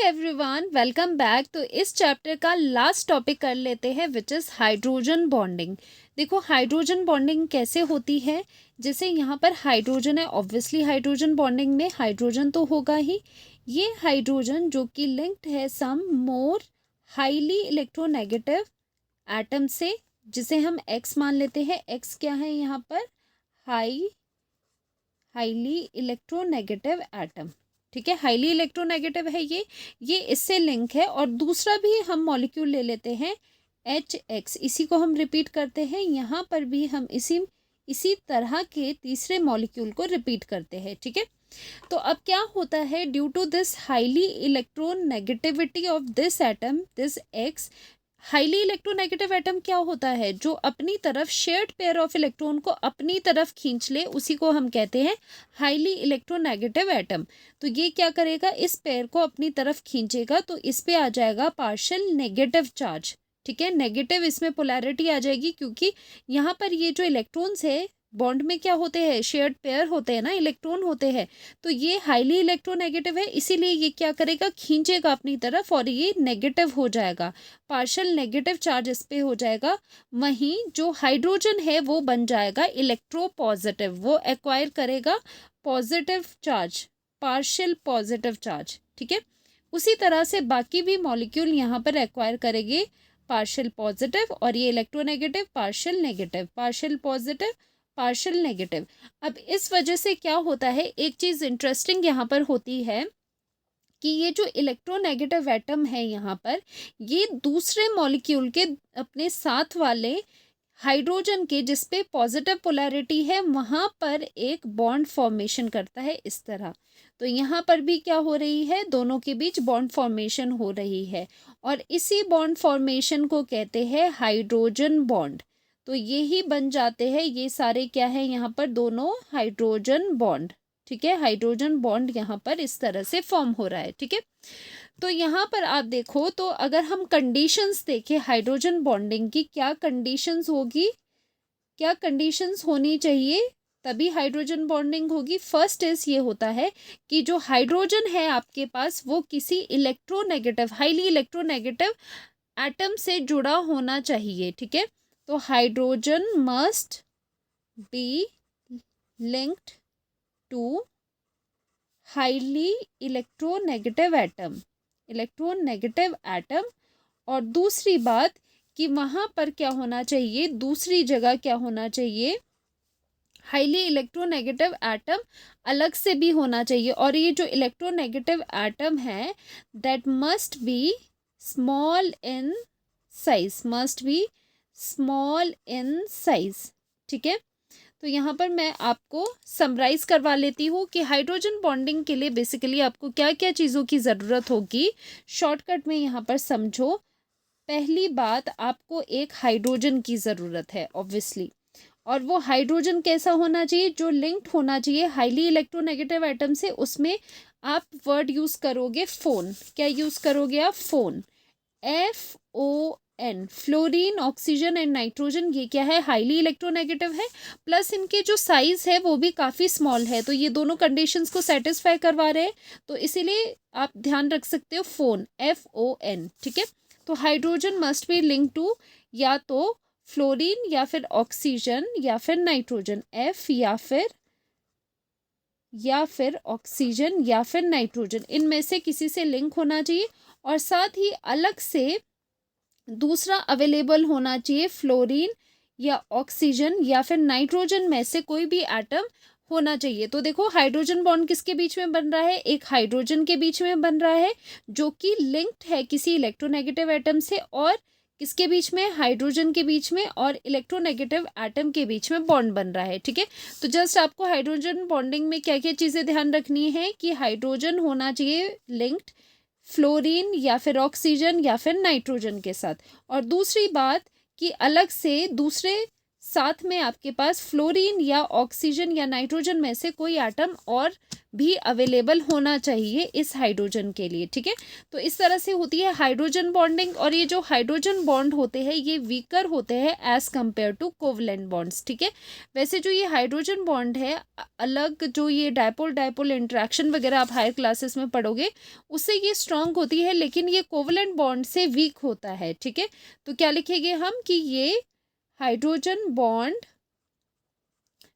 Everyone, welcome back. तो इस chapter का लास्ट टॉपिक कर लेते हैं विच इज़ हाइड्रोजन बॉन्डिंग। देखो हाइड्रोजन बॉन्डिंग कैसे होती है। जैसे यहाँ पर हाइड्रोजन है, ऑब्वियसली हाइड्रोजन बॉन्डिंग में हाइड्रोजन तो होगा ही। ये हाइड्रोजन जो कि लिंक्ड है सम मोर हाईली इलेक्ट्रोनेगेटिव एटम से, जिसे हम एक्स मान लेते हैं। एक्स क्या है यहाँ पर? Highly electronegative atom. ठीक है, हाईली इलेक्ट्रोनेगेटिव है ये इससे लिंक है। और दूसरा भी हम मॉलिक्यूल ले लेते हैं HX, इसी को हम रिपीट करते हैं। यहाँ पर भी हम इसी तरह के तीसरे मॉलिक्यूल को रिपीट करते हैं। ठीक है, तो अब क्या होता है, due to this highly electronegativity of this atom, this X, highly electronegative atom क्या होता है? जो अपनी तरफ शेयर्ड पेयर ऑफ इलेक्ट्रॉन को अपनी तरफ खींच ले, उसी को हम कहते हैं हाईली इलेक्ट्रोनेगेटिव एटम। तो ये क्या करेगा, इस पेयर को अपनी तरफ खींचेगा, तो इस पे आ जाएगा पार्शियल नेगेटिव चार्ज। ठीक है, नेगेटिव इसमें पोलैरिटी आ जाएगी, क्योंकि यहाँ पर ये जो इलेक्ट्रॉन्स है बॉन्ड में क्या होते हैं, शेयर्ड पेयर होते हैं ना, इलेक्ट्रॉन होते हैं। तो ये हाईली इलेक्ट्रोनेगेटिव है, इसीलिए ये क्या करेगा, खींचेगा अपनी तरफ और ये नेगेटिव हो जाएगा, पार्शियल नेगेटिव चार्ज इस पे हो जाएगा। वहीं जो हाइड्रोजन है वो बन जाएगा इलेक्ट्रो पॉजिटिव, वो एक्वायर करेगा positive charge, partial positive charge. ठीक है, उसी तरह से बाकी भी मॉलिक्यूल यहाँ पर एक्वायर करेंगे पार्शियल पॉजिटिव, और ये electronegative partial negative, partial positive partial negative. अब इस वजह से क्या होता है, एक चीज़ इंटरेस्टिंग यहाँ पर होती है कि ये जो इलेक्ट्रोनेगेटिव एटम है यहाँ पर, ये दूसरे मॉलिक्यूल के अपने साथ वाले हाइड्रोजन के जिस पे पॉजिटिव पोलैरिटी है वहाँ पर एक बॉन्ड फॉर्मेशन करता है इस तरह। तो यहाँ पर भी क्या हो रही है, दोनों के बीच बॉन्ड फॉर्मेशन हो रही है, और इसी बॉन्ड फॉर्मेशन को कहते हैं हाइड्रोजन बॉन्ड। तो ये ही बन जाते हैं, ये सारे क्या है यहाँ पर, दोनों हाइड्रोजन बॉन्ड। ठीक है, हाइड्रोजन बॉन्ड यहाँ पर इस तरह से फॉर्म हो रहा है। ठीक है, तो यहाँ पर आप देखो, तो अगर हम कंडीशंस देखें हाइड्रोजन बॉन्डिंग की, क्या कंडीशंस होगी, क्या कंडीशंस होनी चाहिए तभी हाइड्रोजन बॉन्डिंग होगी। फर्स्ट इज ये होता है कि जो हाइड्रोजन है आपके पास वो किसी इलेक्ट्रोनेगेटिव, हाईली इलेक्ट्रोनेगेटिव एटम से जुड़ा होना चाहिए। ठीक है, तो hydrogen must be linked to highly electronegative atom, electronegative atom. और दूसरी बात कि वहाँ पर क्या होना चाहिए, दूसरी जगह क्या होना चाहिए, हाईली इलेक्ट्रोनेगेटिव एटम अलग से भी होना चाहिए। और ये जो इलेक्ट्रोनेगेटिव एटम है that must be small in size, must be small in size. ठीक है, तो यहाँ पर मैं आपको समराइज करवा लेती हूँ कि हाइड्रोजन बॉन्डिंग के लिए बेसिकली आपको क्या क्या चीज़ों की ज़रूरत होगी। शॉर्टकट में यहाँ पर समझो। पहली बात, आपको एक हाइड्रोजन की ज़रूरत है ऑब्वियसली, और वो हाइड्रोजन कैसा होना चाहिए, जो लिंक्ड होना चाहिए हाईली इलेक्ट्रोनेगेटिव एटम से। उसमें आप वर्ड यूज़ करोगे फोन। क्या यूज़ करोगे आप? Phone, FON, fluorine, oxygen and nitrogen. ये क्या है, हाईली इलेक्ट्रोनेगेटिव है, प्लस इनके जो साइज है वो भी काफ़ी स्मॉल है। तो ये दोनों कंडीशंस को सेटिस्फाई करवा रहे हैं, तो इसीलिए आप ध्यान रख सकते हो फोन, FON। ठीक है, तो hydrogen must be link to या तो फ्लोरीन या फिर ऑक्सीजन या फिर नाइट्रोजन, F या फिर ऑक्सीजन या फिर नाइट्रोजन, इनमें से किसी से लिंक होना चाहिए। और साथ ही अलग से दूसरा अवेलेबल होना चाहिए, फ्लोरीन या ऑक्सीजन या फिर नाइट्रोजन में से कोई भी एटम होना चाहिए। तो देखो हाइड्रोजन बॉन्ड किसके बीच में बन रहा है, एक हाइड्रोजन के बीच में बन रहा है जो कि लिंक्ड है किसी इलेक्ट्रोनेगेटिव एटम से, और किसके बीच में, हाइड्रोजन के बीच में और इलेक्ट्रोनेगेटिव एटम के बीच में बॉन्ड बन रहा है। ठीक है, तो जस्ट आपको हाइड्रोजन बॉन्डिंग में क्या क्या चीज़ें ध्यान रखनी है कि हाइड्रोजन होना चाहिए लिंक्ड फ्लोरीन या फिर ऑक्सीजन या फिर नाइट्रोजन के साथ। और दूसरी बात कि अलग से दूसरे साथ में आपके पास फ्लोरीन या ऑक्सीजन या नाइट्रोजन में से कोई एटम और भी अवेलेबल होना चाहिए इस हाइड्रोजन के लिए, ठीक है। तो इस तरह से होती है हाइड्रोजन बॉन्डिंग। और ये जो हाइड्रोजन बॉन्ड होते हैं ये वीकर होते हैं as compare to covalent bonds, ठीक है। वैसे जो ये हाइड्रोजन बॉन्ड है अलग, जो ये डायपोल डायपोल इंट्रैक्शन वगैरह आप हायर क्लासेस में पढ़ोगे उससे ये स्ट्रांग होती है, लेकिन ये कोवलेंट बॉन्ड से वीक होता है, ठीक है। तो क्या लिखेंगे हम कि ये hydrogen bond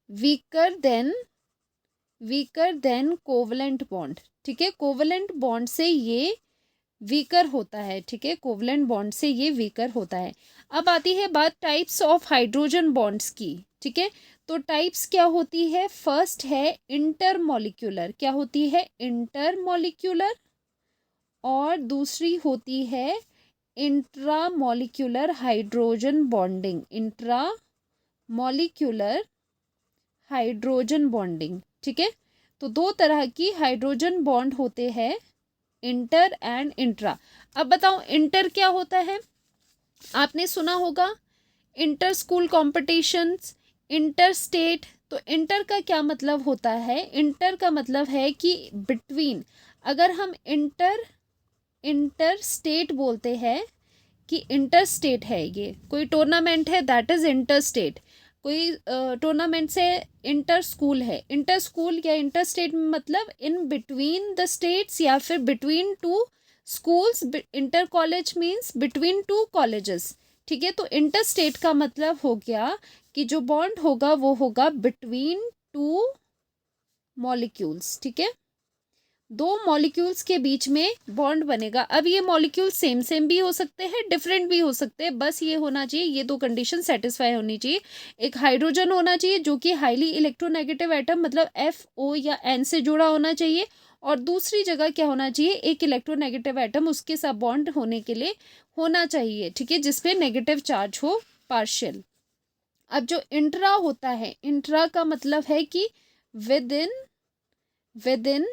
weaker then covalent bond, ठीक है। कोवलेंट बॉन्ड से ये वीकर होता है, ठीक है। कोवलेंट बॉन्ड से ये वीकर होता है। अब आती है बात टाइप्स ऑफ हाइड्रोजन बॉन्ड्स की, ठीक है। तो टाइप्स क्या होती है, फर्स्ट है इंटरमॉलिक्यूलर, क्या होती है इंटरमॉलिक्यूलर, और दूसरी होती है intramolecular hydrogen bonding, intramolecular hydrogen bonding, ठीक है। तो दो तरह की हाइड्रोजन बॉन्ड होते हैं, इंटर एंड इंट्रा। अब बताओ इंटर क्या होता है, आपने सुना होगा inter school competitions, inter state. तो इंटर का क्या मतलब होता है, इंटर का मतलब है कि बिटवीन। अगर हम इंटर स्टेट बोलते हैं कि इंटर स्टेट है, ये कोई टूर्नामेंट है दैट इज इंटर स्टेट। कोई टूर्नामेंट से इंटर स्कूल है, इंटर स्कूल या इंटर स्टेट मतलब इन बिटवीन द स्टेट्स या फिर between two schools. Inter college means between two colleges, ठीक है। तो इंटर स्टेट का मतलब हो गया कि जो बॉन्ड होगा वो होगा बिटवीन टू मॉलिक्यूल्स, ठीक है। दो मॉलिक्यूल्स के बीच में बॉन्ड बनेगा। अब ये मॉलिक्यूल सेम सेम भी हो सकते हैं, डिफरेंट भी हो सकते हैं, बस ये होना चाहिए, ये दो कंडीशन सेटिस्फाई होनी चाहिए। एक हाइड्रोजन होना चाहिए जो कि हाईली इलेक्ट्रोनेगेटिव एटम मतलब FO या N से जुड़ा होना चाहिए, और दूसरी जगह क्या होना चाहिए, एक इलेक्ट्रोनेगेटिव एटम उसके साथ बॉन्ड होने के लिए होना चाहिए, ठीक है, जिसपे नेगेटिव चार्ज हो पार्शियल। अब जो इंट्रा होता है, इंट्रा का मतलब है कि विद इन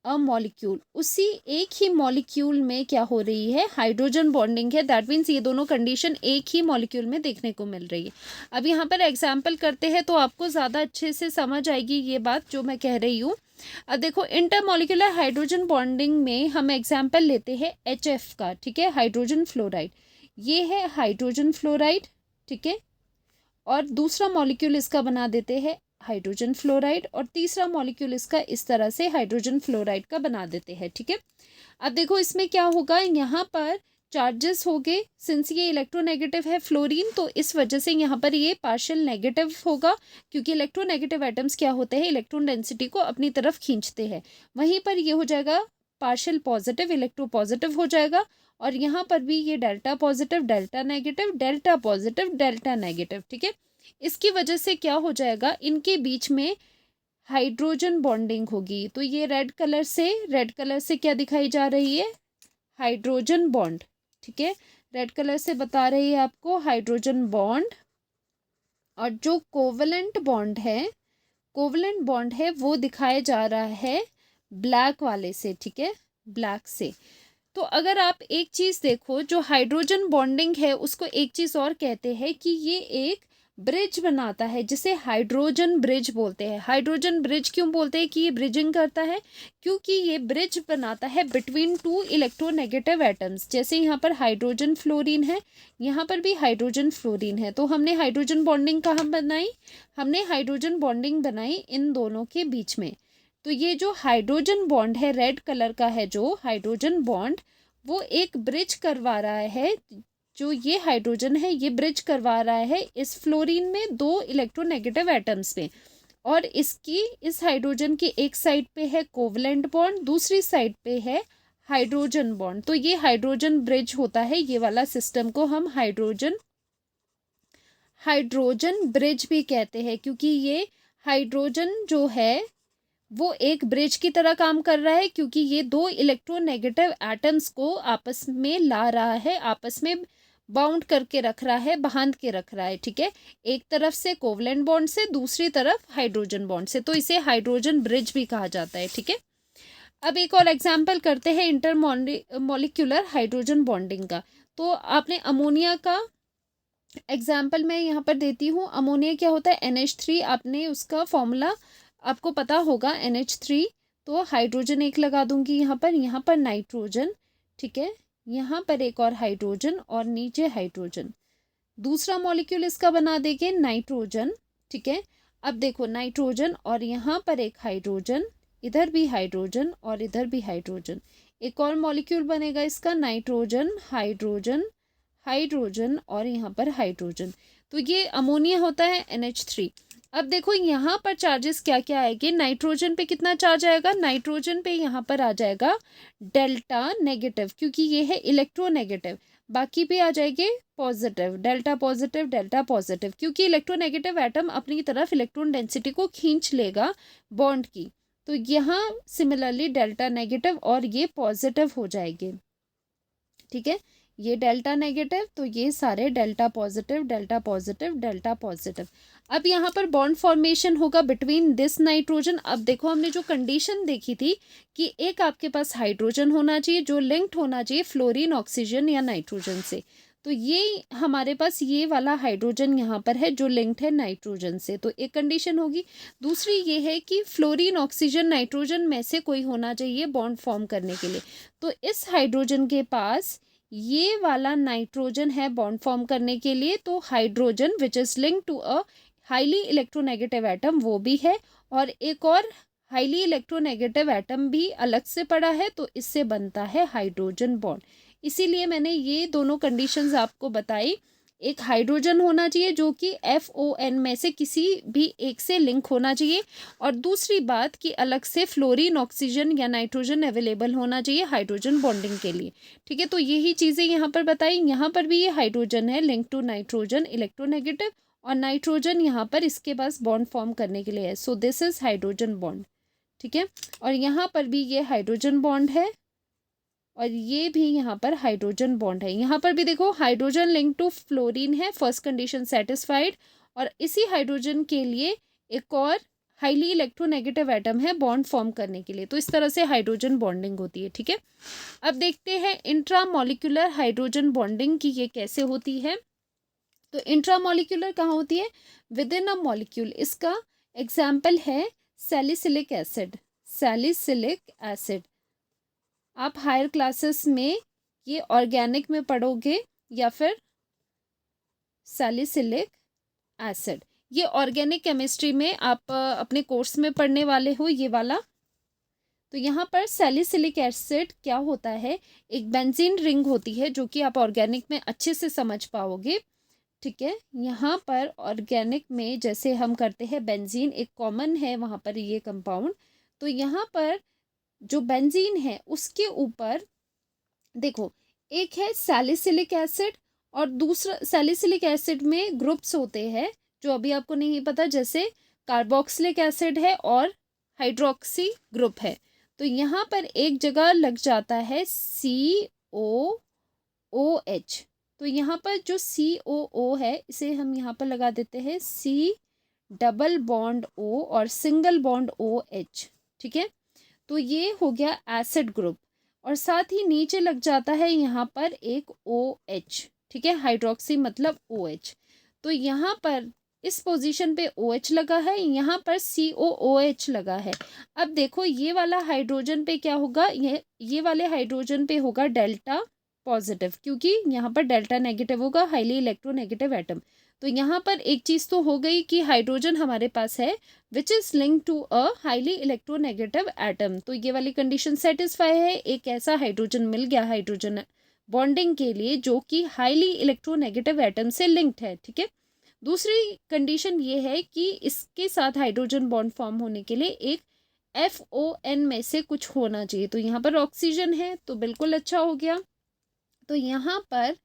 अ मॉलिक्यूल, उसी एक ही मॉलिक्यूल में क्या हो रही है, हाइड्रोजन बॉन्डिंग है। दैट मीन्स ये दोनों कंडीशन एक ही मॉलिक्यूल में देखने को मिल रही है। अब यहाँ पर एग्जाम्पल करते हैं तो आपको ज़्यादा अच्छे से समझ आएगी ये बात जो मैं कह रही हूँ। अब देखो इंटरमॉलिक्यूलर हाइड्रोजन बॉन्डिंग में हम एग्जाम्पल लेते हैं HF का, ठीक है, हाइड्रोजन फ्लोराइड। ये है हाइड्रोजन फ्लोराइड, ठीक है, और दूसरा मॉलिक्यूल इसका बना देते हैं हाइड्रोजन फ्लोराइड, और तीसरा मॉलिक्यूल इसका इस तरह से हाइड्रोजन फ्लोराइड का बना देते हैं, ठीक है। अब देखो इसमें क्या होगा, यहाँ पर चार्जेस हो गए, सिंस ये इलेक्ट्रोनेगेटिव है फ्लोरीन तो इस वजह से यहाँ पर ये पार्शियल नेगेटिव होगा, क्योंकि इलेक्ट्रोनेगेटिव एटम्स क्या होते हैं, इलेक्ट्रॉन डेंसिटी को अपनी तरफ खींचते हैं। वहीं पर ये हो जाएगा पार्शियल पॉजिटिव, इलेक्ट्रो पॉजिटिव हो जाएगा, और यहाँ पर भी ये delta positive delta negative delta positive delta negative, ठीक है। इसकी वजह से क्या हो जाएगा, इनके बीच में हाइड्रोजन बॉन्डिंग होगी। तो ये रेड कलर से क्या दिखाई जा रही है, हाइड्रोजन बॉन्ड, ठीक है, रेड कलर से बता रही है आपको हाइड्रोजन बॉन्ड। और जो कोवलेंट बॉन्ड है वो दिखाया जा रहा है ब्लैक वाले से, ठीक है, ब्लैक से। तो अगर आप एक चीज़ देखो, जो हाइड्रोजन बॉन्डिंग है उसको एक चीज़ और कहते हैं कि ये एक ब्रिज बनाता है, जिसे हाइड्रोजन ब्रिज बोलते हैं। हाइड्रोजन ब्रिज क्यों बोलते हैं कि ये ब्रिजिंग करता है, क्योंकि ये ब्रिज बनाता है बिटवीन टू इलेक्ट्रोनेगेटिव एटम्स। जैसे यहाँ पर हाइड्रोजन फ्लोरीन है, यहाँ पर भी हाइड्रोजन फ्लोरीन है, तो हमने हाइड्रोजन बॉन्डिंग कहाँ बनाई, हमने हाइड्रोजन बॉन्डिंग बनाई इन दोनों के बीच में। तो ये जो हाइड्रोजन बॉन्ड है रेड कलर का है, जो हाइड्रोजन बॉन्ड वो एक ब्रिज करवा रहा है, जो ये हाइड्रोजन है ये ब्रिज करवा रहा है इस फ्लोरीन में दो इलेक्ट्रोनेगेटिव एटम्स में। और इस हाइड्रोजन की एक साइड पे है कोवलेंट बॉन्ड, दूसरी साइड पे है हाइड्रोजन बॉन्ड। तो ये हाइड्रोजन ब्रिज होता है, ये वाला सिस्टम को हम हाइड्रोजन ब्रिज भी कहते हैं, क्योंकि ये हाइड्रोजन जो है वो एक ब्रिज की तरह काम कर रहा है, क्योंकि ये दो इलेक्ट्रोनेगेटिव एटम्स को आपस में ला रहा है, आपस में बाउंड करके रख रहा है, बांध के रख रहा है, ठीक है, एक तरफ से कोवलेंट बॉन्ड से, दूसरी तरफ हाइड्रोजन बॉन्ड से। तो इसे हाइड्रोजन ब्रिज भी कहा जाता है, ठीक है। अब एक और एग्जाम्पल करते हैं इंटरमॉलिक्यूलर हाइड्रोजन बॉन्डिंग का। तो आपने अमोनिया का एग्जाम्पल मैं यहाँ पर देती हूँ, अमोनिया क्या होता है NH3, आपने उसका फॉर्मूला आपको पता होगा NH3, तो हाइड्रोजन एक लगा दूंगी यहाँ पर नाइट्रोजन, ठीक है, यहाँ पर एक और हाइड्रोजन और नीचे हाइड्रोजन। दूसरा मॉलिक्यूल इसका बना देंगे नाइट्रोजन, ठीक है। अब देखो नाइट्रोजन और यहाँ पर एक हाइड्रोजन, इधर भी हाइड्रोजन और इधर भी हाइड्रोजन, एक और मॉलिक्यूल बनेगा इसका नाइट्रोजन हाइड्रोजन हाइड्रोजन और यहाँ पर हाइड्रोजन। तो ये अमोनिया होता है NH3। अब देखो यहाँ पर चार्जेस क्या क्या आएंगे, नाइट्रोजन पे कितना चार्ज आएगा, नाइट्रोजन पे यहाँ पर आ जाएगा डेल्टा नेगेटिव, क्योंकि ये है इलेक्ट्रोनेगेटिव। बाकी पे आ जाएंगे पॉजिटिव, डेल्टा पॉजिटिव, क्योंकि इलेक्ट्रोनेगेटिव एटम अपनी तरफ इलेक्ट्रॉन डेंसिटी को खींच लेगा बॉन्ड की। तो यहाँ सिमिलरली डेल्टा नेगेटिव और ये पॉजिटिव हो जाएंगे, ठीक है। ये डेल्टा नेगेटिव, तो ये सारे delta positive delta positive delta positive. अब यहाँ पर बॉन्ड फॉर्मेशन होगा बिटवीन दिस नाइट्रोजन। अब देखो हमने जो कंडीशन देखी थी कि एक आपके पास हाइड्रोजन होना चाहिए जो लिंक्ड होना चाहिए फ्लोरीन, ऑक्सीजन या नाइट्रोजन से। तो ये हमारे पास ये वाला हाइड्रोजन यहाँ पर है जो लिंक्ड है नाइट्रोजन से, तो एक कंडीशन होगी। दूसरी ये है कि फ्लोरीन, ऑक्सीजन, नाइट्रोजन में से कोई होना चाहिए बॉन्ड फॉर्म करने के लिए। तो इस हाइड्रोजन के पास ये वाला नाइट्रोजन है बॉन्ड फॉर्म करने के लिए, तो hydrogen which is link to a highly electronegative atom वो भी है, और एक और हाईली इलेक्ट्रोनेगेटिव एटम भी अलग से पड़ा है, तो इससे बनता है हाइड्रोजन बॉन्ड। इसीलिए मैंने ये दोनों कंडीशंस आपको बताई। एक हाइड्रोजन होना चाहिए जो कि FON में से किसी भी एक से लिंक होना चाहिए, और दूसरी बात कि अलग से फ्लोरीन, ऑक्सीजन या नाइट्रोजन अवेलेबल होना चाहिए हाइड्रोजन बॉन्डिंग के लिए, ठीक है। तो यही चीज़ें यहाँ पर बताई। यहाँ पर भी ये हाइड्रोजन है लिंक टू नाइट्रोजन इलेक्ट्रोनेगेटिव, और नाइट्रोजन यहाँ पर इसके पास बॉन्ड फॉर्म करने के लिए है, so this is hydrogen bond, ठीक है। और यहाँ पर भी ये हाइड्रोजन बॉन्ड है और ये भी यहाँ पर हाइड्रोजन बॉन्ड है। यहाँ पर भी देखो हाइड्रोजन लिंक टू फ्लोरीन है, फर्स्ट कंडीशन सेटिस्फाइड, और इसी हाइड्रोजन के लिए एक और हाईली इलेक्ट्रोनेगेटिव एटम है बॉन्ड फॉर्म करने के लिए। तो इस तरह से हाइड्रोजन बॉन्डिंग होती है, ठीक है। अब देखते हैं इंट्रामॉलिक्यूलर हाइड्रोजन बॉन्डिंग की ये कैसे होती है। तो इंट्रामॉलिक्यूलर कहाँ होती है, विद इन अ मॉलिक्यूल। इसका एग्जाम्पल है सैलिसिलिक एसिड, सैलिसिलिक एसिड। आप हायर क्लासेस में ये ऑर्गेनिक में पढ़ोगे या फिर सैलिसिलिक एसिड, ये ऑर्गेनिक केमिस्ट्री में आप अपने कोर्स में पढ़ने वाले हो ये वाला। तो यहाँ पर सैलिसिलिक एसिड क्या होता है, एक बेंजीन रिंग होती है जो कि आप ऑर्गेनिक में अच्छे से समझ पाओगे, ठीक है। यहाँ पर ऑर्गेनिक में जैसे हम करते हैं बेंजीन, एक कॉमन है वहाँ पर ये कंपाउंड। तो यहाँ पर जो बेंजीन है उसके ऊपर देखो एक है सैलिसिलिक एसिड, और दूसरा सैलिसिलिक एसिड में ग्रुप्स होते हैं जो अभी आपको नहीं पता, जैसे कार्बोक्सिलिक एसिड है और हाइड्रोक्सी ग्रुप है। तो यहाँ पर एक जगह लग जाता है COOH। तो यहाँ पर जो COO है इसे हम यहाँ पर लगा देते हैं C डबल बॉन्ड O और सिंगल बॉन्ड OH, ठीक है। तो ये हो गया एसिड ग्रुप, और साथ ही नीचे लग जाता है यहाँ पर एक OH, ठीक है, हाइड्रोक्सी मतलब OH। तो यहाँ पर इस पोजीशन पे OH लगा है, यहाँ पर COOH लगा है। अब देखो ये वाला हाइड्रोजन पे क्या होगा, ये वाले हाइड्रोजन पे होगा डेल्टा पॉजिटिव, क्योंकि यहाँ पर डेल्टा नेगेटिव होगा, हाईली इलेक्ट्रोनेगेटिव एटम। तो यहाँ पर एक चीज़ तो हो गई कि हाइड्रोजन हमारे पास है which is link to a highly electronegative atom. तो ये वाली कंडीशन सेटिस्फाई है, एक ऐसा हाइड्रोजन मिल गया हाइड्रोजन बॉन्डिंग के लिए जो कि हाईली इलेक्ट्रोनेगेटिव एटम से लिंक्ड है, ठीक है। दूसरी कंडीशन ये है कि इसके साथ हाइड्रोजन बॉन्ड फॉर्म होने के लिए एक FON में से कुछ होना चाहिए। तो यहाँ पर ऑक्सीजन है तो बिल्कुल अच्छा हो गया। तो यहाँ पर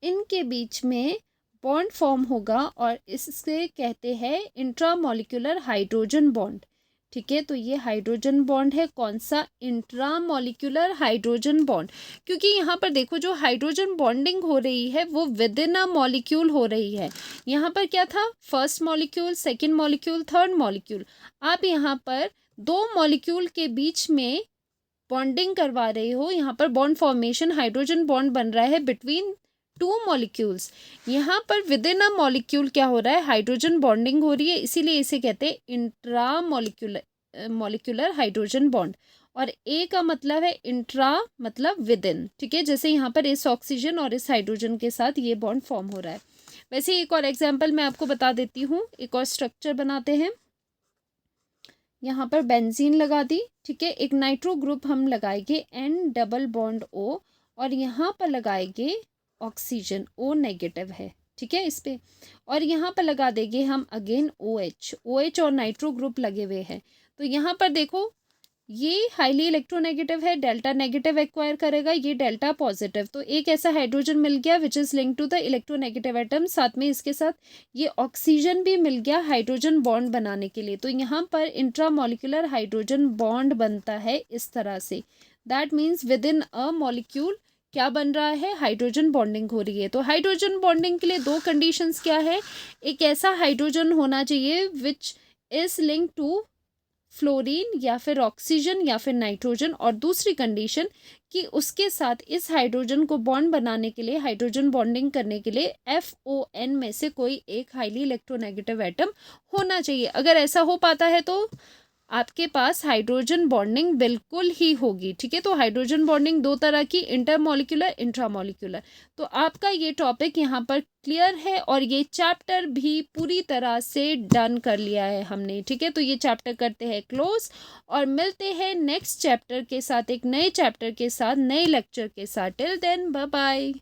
इनके बीच में बॉन्ड फॉर्म होगा और इससे कहते हैं इंट्रामॉलिक्यूलर हाइड्रोजन बॉन्ड, ठीक है। तो ये हाइड्रोजन बॉन्ड है, कौन सा, इंट्रामॉलिक्यूलर हाइड्रोजन बॉन्ड, क्योंकि यहाँ पर देखो जो हाइड्रोजन बॉन्डिंग हो रही है वो विद इन अ मॉलिक्यूल हो रही है। यहाँ पर क्या था, first molecule, second molecule, third molecule. आप यहाँ पर दो मॉलिक्यूल के बीच में बॉन्डिंग करवा रहे हो, यहाँ पर बॉन्ड फॉर्मेशन हाइड्रोजन बॉन्ड बन रहा है बिटवीन टू मॉलिक्यूल्स, यहाँ पर विद इन अ मॉलिक्यूल क्या हो रहा है, हाइड्रोजन बॉन्डिंग हो रही है, इसीलिए इसे कहते हैं इंट्रा मॉलिक्यूलर हाइड्रोजन बॉन्ड। और ए का मतलब है इंट्रा मतलब विद इन, ठीक है, जैसे यहाँ पर इस ऑक्सीजन और इस हाइड्रोजन के साथ ये बॉन्ड फॉर्म हो रहा है। वैसे एक और एग्जाम्पल मैं आपको बता देती हूँ, एक और स्ट्रक्चर बनाते हैं। यहाँ पर बेंजीन लगा दी, ठीक है, एक नाइट्रो ग्रुप हम लगाएंगे N डबल बॉन्ड O, और यहाँ पर लगाएंगे ऑक्सीजन O नेगेटिव है, ठीक है, इस पे, और यहाँ पर लगा देंगे हम अगेन OH और नाइट्रो ग्रुप लगे हुए हैं। तो यहाँ पर देखो ये हाईली इलेक्ट्रोनेगेटिव है, डेल्टा नेगेटिव एक्वायर करेगा, ये डेल्टा पॉजिटिव, तो एक ऐसा हाइड्रोजन मिल गया which is link to the electronegative atom, साथ में इसके साथ ये ऑक्सीजन भी मिल गया हाइड्रोजन बॉन्ड बनाने के लिए। तो यहाँ पर इंट्रामोलिकुलर हाइड्रोजन बॉन्ड बनता है इस तरह से, that means with in a molecule क्या बन रहा है, हाइड्रोजन बॉन्डिंग हो रही है। तो हाइड्रोजन बॉन्डिंग के लिए दो कंडीशंस क्या है, एक ऐसा हाइड्रोजन होना चाहिए which is link to fluorine या फिर ऑक्सीजन या फिर नाइट्रोजन, और दूसरी कंडीशन कि उसके साथ इस हाइड्रोजन को बॉन्ड बनाने के लिए, हाइड्रोजन बॉन्डिंग करने के लिए FON में से कोई एक हाईली इलेक्ट्रोनेगेटिव एटम होना चाहिए। अगर ऐसा हो पाता है तो आपके पास हाइड्रोजन बॉन्डिंग बिल्कुल ही होगी, ठीक है। तो हाइड्रोजन बॉन्डिंग दो तरह की, इंटरमॉलिक्यूलर, इंट्रामॉलिक्यूलर। तो आपका ये टॉपिक यहाँ पर क्लियर है, और ये चैप्टर भी पूरी तरह से डन कर लिया है हमने, ठीक है। तो ये चैप्टर करते हैं क्लोज, और मिलते हैं नेक्स्ट चैप्टर के साथ, एक नए चैप्टर के साथ, नए लेक्चर के साथ। Till then bye bye.